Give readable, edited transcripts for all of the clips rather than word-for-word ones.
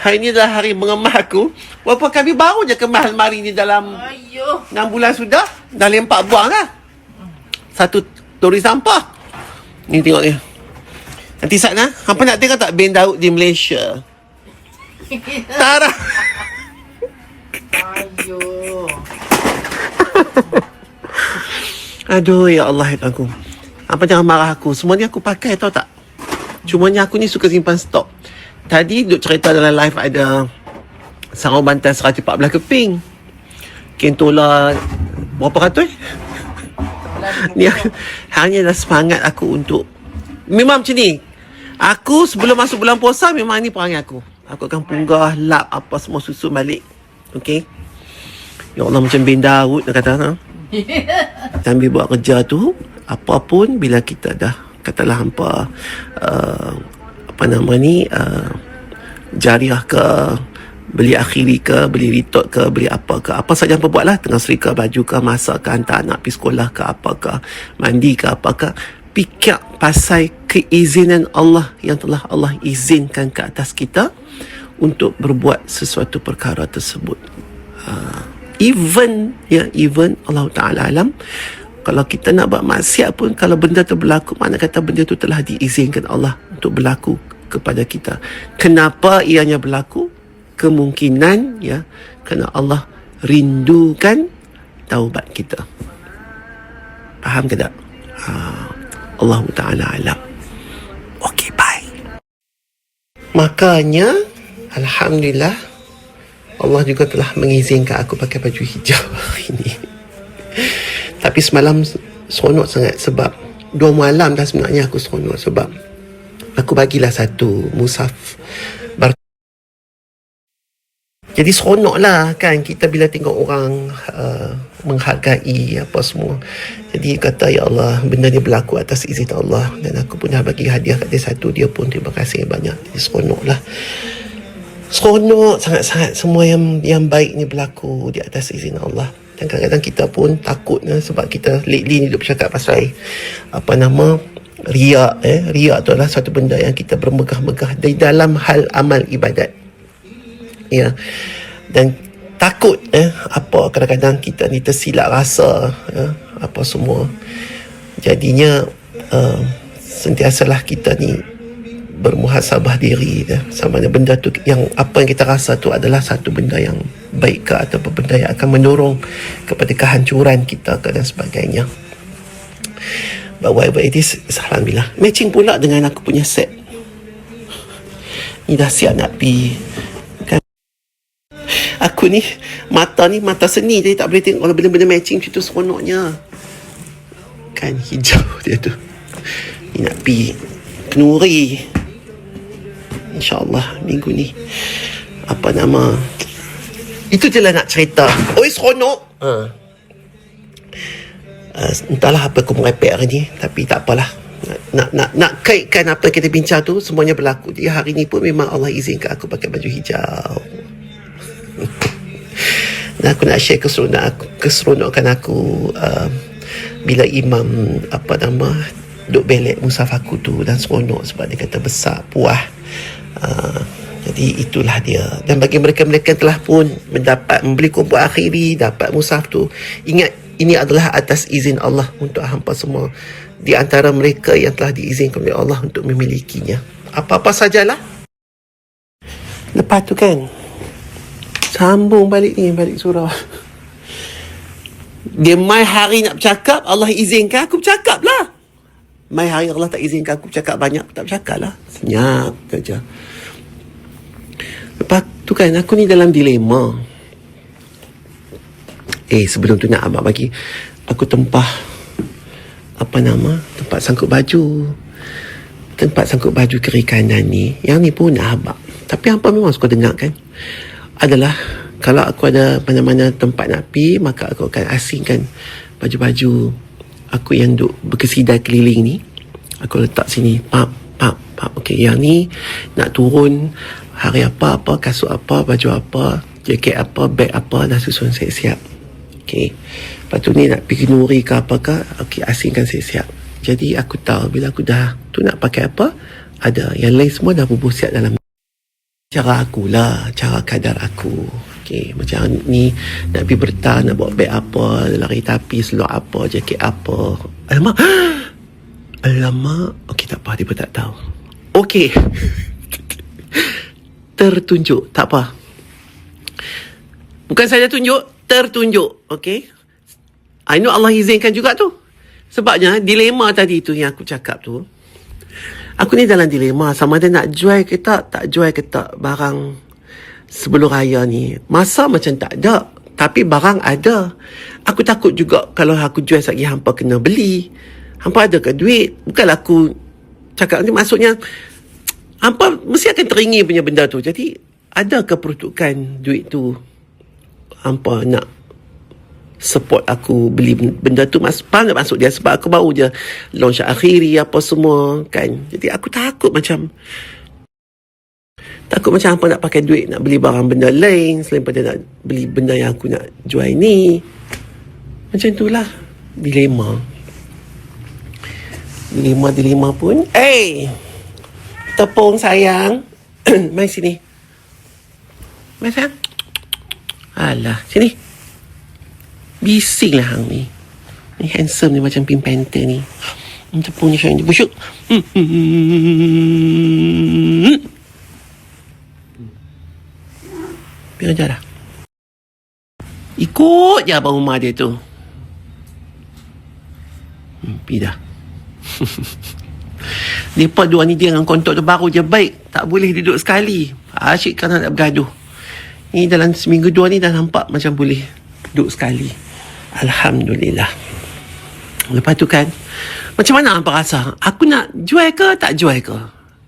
Hari ni adalah hari mengemah aku. Walaupun kami baru je kemas almari ni dalam 6 bulan sudah. Dah 4 buang dah. Satu tori sampah. Ni tengok ni. Nanti sana, hampa nak tengok tak Ben Daud di Malaysia? Tara. Aduh, ya Allah, ya aku. Hampa jangan marah aku. Semua ni aku pakai, tahu tak? Cumanya aku ni suka simpan stok. Tadi duk cerita dalam live ada sarung bantal 114 keping. Kentola berapa ratus? Ni hanya dah semangat aku untuk memang macam ni. Aku sebelum masuk bulan puasa memang ni perangai aku. Aku akan punggah, lap apa semua susun balik. Okey. Ya Allah, macam Ben Daud dia kata, ha? Sambil buat kerja tu, apapun bila kita dah katalah hampa jariah ke, beli akhiri ke, beli retot ke, beli apa ke, apa saja hampa buatlah, tengah serika baju ke, masak ke, hantar anak pergi sekolah ke, apa ke, mandi ke, apa ke, fikir pasal keizinan Allah yang telah Allah izinkan ke atas kita untuk berbuat sesuatu perkara tersebut. Even Allah Ta'ala alam, kalau kita nak buat maksiat pun, kalau benda tu berlaku, mana kata benda tu telah diizinkan Allah untuk berlaku kepada kita. Kenapa ianya berlaku? Kemungkinan kerana Allah rindukan taubat kita. Faham ke tak? Allah Ta'ala alam. Okey, bye. Makanya alhamdulillah Allah juga telah mengizinkan aku pakai baju hijau hari ini. Tapi semalam seronok sangat sebab 2 malam dah sebenarnya aku seronok sebab aku bagilah satu mushaf. Jadi seronok lah kan kita bila tengok orang menghargai apa semua. Jadi kata, ya Allah, benda ni berlaku atas izin Allah, dan aku pun dah bagi hadiah kat dia satu. Dia pun terima kasih banyak. Jadi seronok lah. Seronok sangat-sangat semua yang baik ni berlaku di atas izin Allah. Dan kadang-kadang kita pun takut sebab kita lately ni duk bercakap pasal riak. Riak tu adalah satu benda yang kita bermegah-megah di dalam hal amal ibadat. Ya. Dan takut apa kadang-kadang kita ni tersilap rasa apa semua. Jadinya sentiasalah kita ni bermuhasabah diri sama ada benda tu yang apa yang kita rasa tu adalah satu benda yang baik ke atau benda yang akan mendorong kepada kehancuran kita ke dan sebagainya. But whatever it is, alhamdulillah. Matching pula dengan aku punya set. Ni dah siap nak pergi. Aku ni mata seni, jadi tak boleh tengok kalau benda-benda matching macam tu seronoknya. Kan hijau dia tu. Ni nak pergi Kenuri. InsyaAllah minggu ni. Itu je lah nak cerita. Oi, seronok. Entahlah apa aku merepek hari ni, tapi tak apalah. Nak kaitkan apa kita bincang tu semuanya berlaku. Jadi hari ni pun memang Allah izinkan aku pakai baju hijau. Dan aku nak share keseronokan aku bila imam duk belek mushaf aku tu, dan seronok sebab dia kata besar, puas. Jadi itulah dia. Dan bagi mereka-mereka yang telah pun membeli kumpul akhiri, dapat mushaf tu, ingat ini adalah atas izin Allah untuk hampa semua di antara mereka yang telah diizinkan oleh Allah untuk memilikinya. Apa-apa sajalah. Lepas tu kan sambung balik surah. Dia mai hari nak bercakap, Allah izinkan aku bercakap lah. Mai hari Allah tak izinkan aku bercakap banyak, tak bercakap lah. Senyap saja. Lepas tu kan aku ni dalam dilema. Sebelum tu nak abang bagi aku tempat sangkut baju. Tempat sangkut baju kiri kanan ni. Yang ni pun nak abang. Tapi hampa memang suka dengar kan. Adalah kalau aku ada mana-mana tempat nak pergi, maka aku akan asingkan baju-baju aku yang duk berkesidai keliling ni. Aku letak sini, pap. Okey, yang ni nak turun hari apa, kasut apa, baju apa, jaket apa, beg apa, dah susun siap-siap. Okey. Lepas tu ni nak pergi Nuri ke apa ke, okey, asingkan siap-siap. Jadi aku tahu bila aku dah tu nak pakai apa, ada yang lain semua dah bubuh siap dalam cara akulah, cara kadar aku. Okay, macam ni nak pergi bertah, nak bawa beg apa, lari tapi, seluar apa, jaket apa. Alamak. Okay, tak apa, dia pun tak tahu. Okay. Tertunjuk, tak apa. Bukan saya tunjuk, tertunjuk. Okay. I know Allah izinkan juga tu. Sebabnya dilema tadi tu yang aku cakap tu. Aku ni dalam dilema sama ada nak jual ke tak jual ke tak barang sebelum raya ni. Masa macam tak ada, tapi barang ada. Aku takut juga kalau aku jual lagi hampa kena beli. Hampa ada ke duit? Bukanlah aku cakap ni, maksudnya hampa mesti akan teringin punya benda tu. Jadi ada keperuntukan duit tu hampa nak support aku beli benda tu. Faham tak maksud dia? Sebab aku baru je launch akhiri apa semua kan. Jadi aku takut macam hampa nak pakai duit nak beli barang benda lain selain pada nak beli benda yang aku nak jual ni. Macam itulah dilema pun. Tepung sayang. Mai sini. Mai sayang. Alah, sini. Bising lah hang ni. Ni handsome ni macam Pink Panther ni. Tepungnya sayang dia busuk. Biar aja dah. Ikut je abang rumah dia tu. Pergi dah. Mereka dua ni dia dengan kontok tu baru je baik. Tak boleh duduk sekali. Asyik kan nak bergaduh. Ni dalam seminggu dua ni dah nampak macam boleh duduk sekali. Alhamdulillah. Lepas tu kan, macam mana hampa rasa? Aku nak jual ke tak jual ke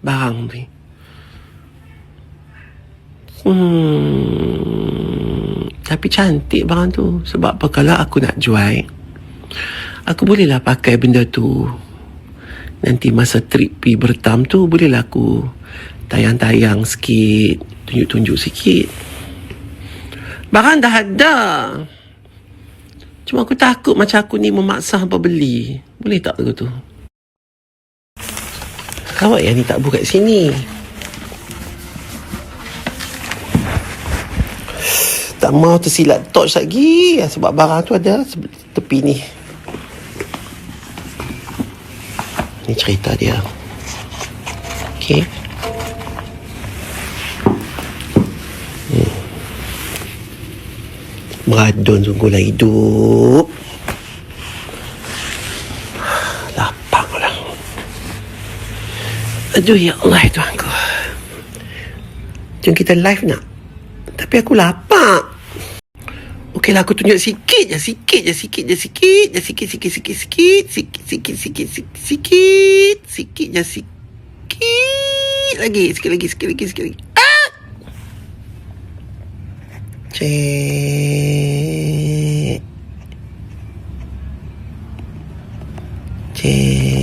barang ni? Tapi cantik barang tu. Sebab apa, kalau aku nak jual, aku bolehlah pakai benda tu. Nanti masa trip pergi bertam tu, bolehlah aku tayang-tayang sikit, tunjuk-tunjuk sikit. Barang dah ada. Cuma aku takut macam aku ni memaksa hampa beli. Boleh tak aku tu? Awak yang ni tak buka kat sini. Tak mau tersilap torch lagi. Sebab barang tu ada tepi ni. Ni cerita dia. Okay. Meradun sungguhlah hidup. Lapang lah. Aduh ya Allah Tuhanku. Jom kita live nak. Tapi aku lapar. Okeylah, aku tunjuk sikit je lagi. Cek.